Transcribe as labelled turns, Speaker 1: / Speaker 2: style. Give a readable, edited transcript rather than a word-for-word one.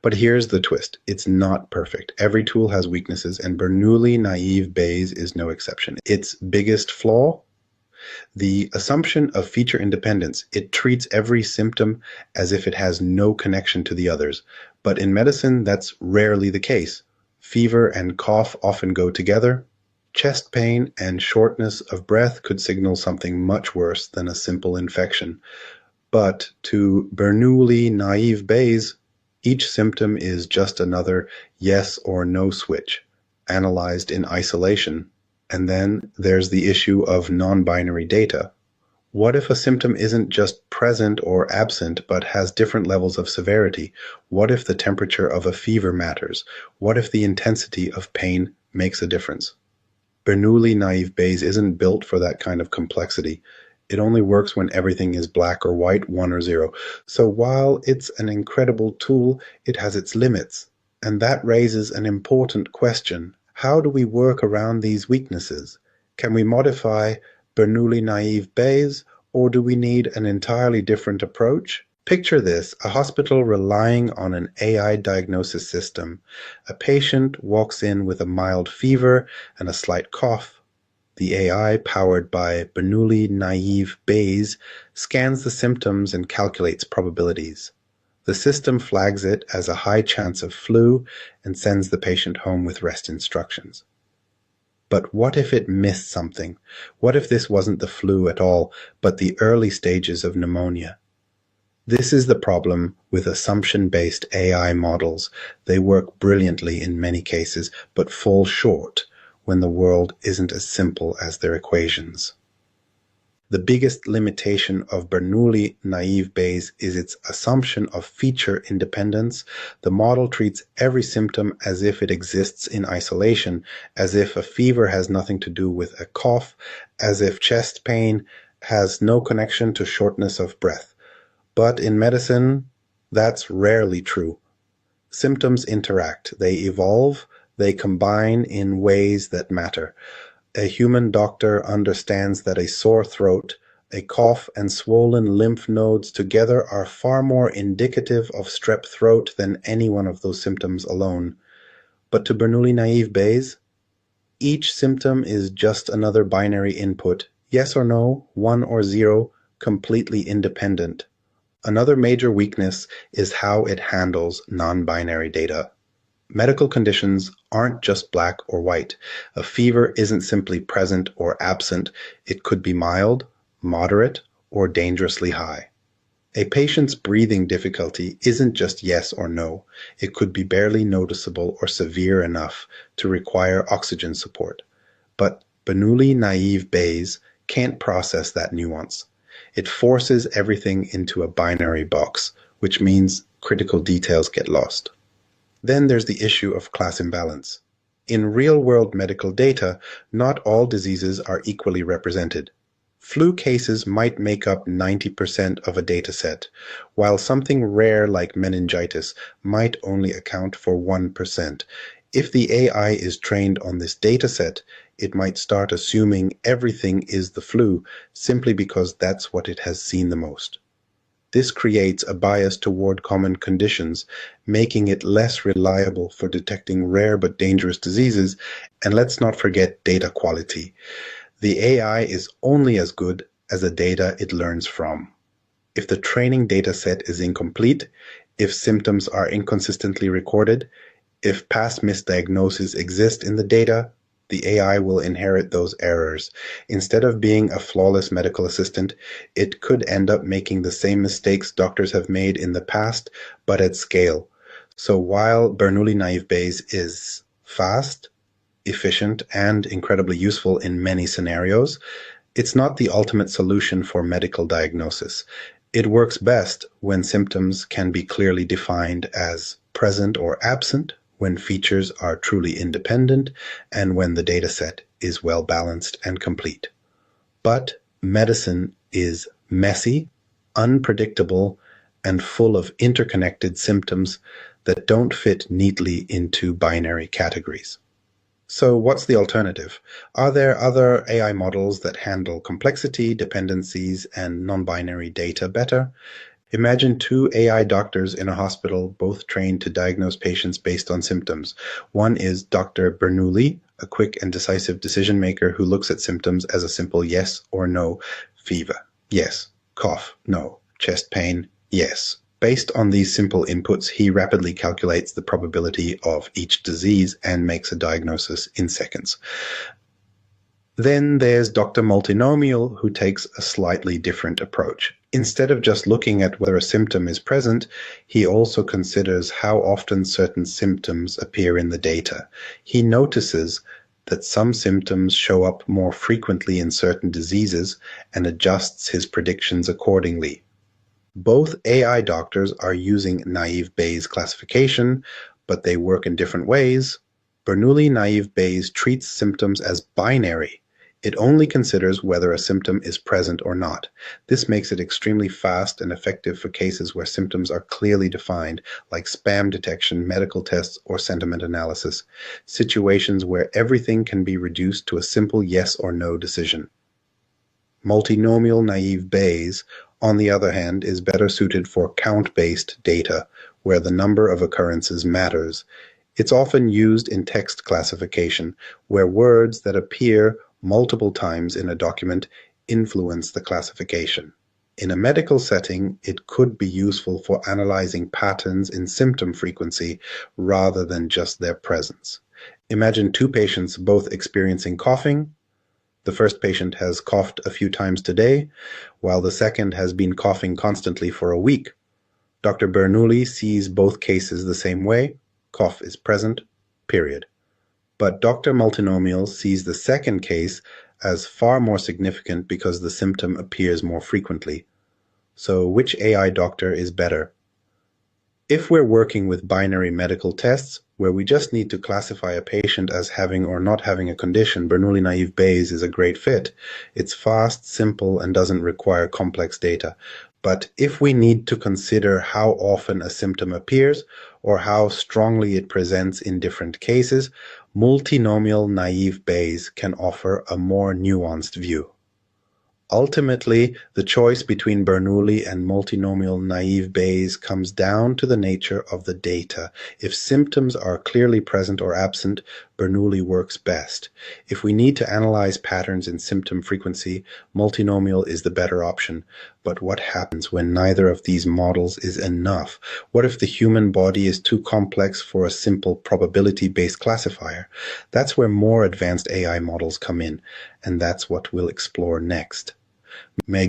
Speaker 1: But here's the twist. It's not perfect. Every tool has weaknesses, and Bernoulli Naive Bayes is no exception. Its biggest flaw? The assumption of feature independence. It treats every symptom as if it has no connection to the others. But in medicine, that's rarely the case. Fever and cough often go together. Chest pain and shortness of breath could signal something much worse than a simple infection. But to Bernoulli Naive Bayes, each symptom is just another yes or no switch, analyzed in isolation. And then there's the issue of non-binary data. What if a symptom isn't just present or absent, but has different levels of severity? What if the temperature of a fever matters? What if the intensity of pain makes a difference? Bernoulli Naive Bayes isn't built for that kind of complexity. It only works when everything is black or white, 1 or 0. So while it's an incredible tool, it has its limits. And that raises an important question. How do we work around these weaknesses? Can we modify Bernoulli Naive Bayes, or do we need an entirely different approach? Picture this, a hospital relying on an AI diagnosis system. A patient walks in with a mild fever and a slight cough. The AI, powered by Bernoulli Naive Bayes, scans the symptoms and calculates probabilities. The system flags it as a high chance of flu and sends the patient home with rest instructions. But what if it missed something? What if this wasn't the flu at all, but the early stages of pneumonia? This is the problem with assumption-based AI models. They work brilliantly in many cases, but fall short when the world isn't as simple as their equations. The biggest limitation of Bernoulli Naive Bayes is its assumption of feature independence. The model treats every symptom as if it exists in isolation, as if a fever has nothing to do with a cough, as if chest pain has no connection to shortness of breath. But in medicine, that's rarely true. Symptoms interact, they evolve, they combine in ways that matter. A human doctor understands that a sore throat, a cough, and swollen lymph nodes together are far more indicative of strep throat than any one of those symptoms alone. But to Bernoulli Naive Bayes, each symptom is just another binary input, yes or no, 1 or 0, completely independent. Another major weakness is how it handles non-binary data. Medical conditions aren't just black or white. A fever isn't simply present or absent. It could be mild, moderate, or dangerously high. A patient's breathing difficulty isn't just yes or no. It could be barely noticeable or severe enough to require oxygen support. But Bernoulli Naive Bayes can't process that nuance. It forces everything into a binary box, which means critical details get lost. Then there's the issue of class imbalance. In real-world medical data, not all diseases are equally represented. Flu cases might make up 90% of a dataset, while something rare like meningitis might only account for 1%. If the AI is trained on this dataset, it might start assuming everything is the flu simply because that's what it has seen the most. This creates a bias toward common conditions, making it less reliable for detecting rare but dangerous diseases. And let's not forget data quality. The AI is only as good as the data it learns from. If the training data set is incomplete, if symptoms are inconsistently recorded, if past misdiagnoses exist in the data, the AI will inherit those errors. Instead of being a flawless medical assistant, it could end up making the same mistakes doctors have made in the past, but at scale. So while Bernoulli Naive Bayes is fast, efficient, and incredibly useful in many scenarios, it's not the ultimate solution for medical diagnosis. It works best when symptoms can be clearly defined as present or absent, when features are truly independent, and when the dataset is well balanced and complete. But medicine is messy, unpredictable, and full of interconnected symptoms that don't fit neatly into binary categories. So what's the alternative? Are there other AI models that handle complexity, dependencies, and non-binary data better? Imagine two AI doctors in a hospital, both trained to diagnose patients based on symptoms. One is Dr. Bernoulli, a quick and decisive decision maker who looks at symptoms as a simple yes or no. Fever, yes. Cough, no. Chest pain, yes. Based on these simple inputs, he rapidly calculates the probability of each disease and makes a diagnosis in seconds. Then there's Dr. Multinomial, who takes a slightly different approach. Instead of just looking at whether a symptom is present, he also considers how often certain symptoms appear in the data. He notices that some symptoms show up more frequently in certain diseases and adjusts his predictions accordingly. Both AI doctors are using naive Bayes classification, but they work in different ways. Bernoulli Naive Bayes treats symptoms as binary. It only considers whether a symptom is present or not. This makes it extremely fast and effective for cases where symptoms are clearly defined, like spam detection, medical tests, or sentiment analysis, situations where everything can be reduced to a simple yes or no decision. Multinomial Naive Bayes, on the other hand, is better suited for count-based data, where the number of occurrences matters. It's often used in text classification, where words that appear multiple times in a document influence the classification. In a medical setting, it could be useful for analyzing patterns in symptom frequency rather than just their presence. Imagine two patients both experiencing coughing. The first patient has coughed a few times today, while the second has been coughing constantly for a week. Dr. Bernoulli sees both cases the same way. Cough is present, period. But Dr. Multinomial sees the second case as far more significant because the symptom appears more frequently. So which AI doctor is better? If we're working with binary medical tests, where we just need to classify a patient as having or not having a condition, Bernoulli Naive Bayes is a great fit. It's fast, simple, and doesn't require complex data. But if we need to consider how often a symptom appears or how strongly it presents in different cases, Multinomial Naive Bayes can offer a more nuanced view. Ultimately, the choice between Bernoulli and Multinomial Naive Bayes comes down to the nature of the data. If symptoms are clearly present or absent, Bernoulli works best. If we need to analyze patterns in symptom frequency, Multinomial is the better option. But what happens when neither of these models is enough? What if the human body is too complex for a simple probability-based classifier? That's where more advanced AI models come in, and that's what we'll explore next. May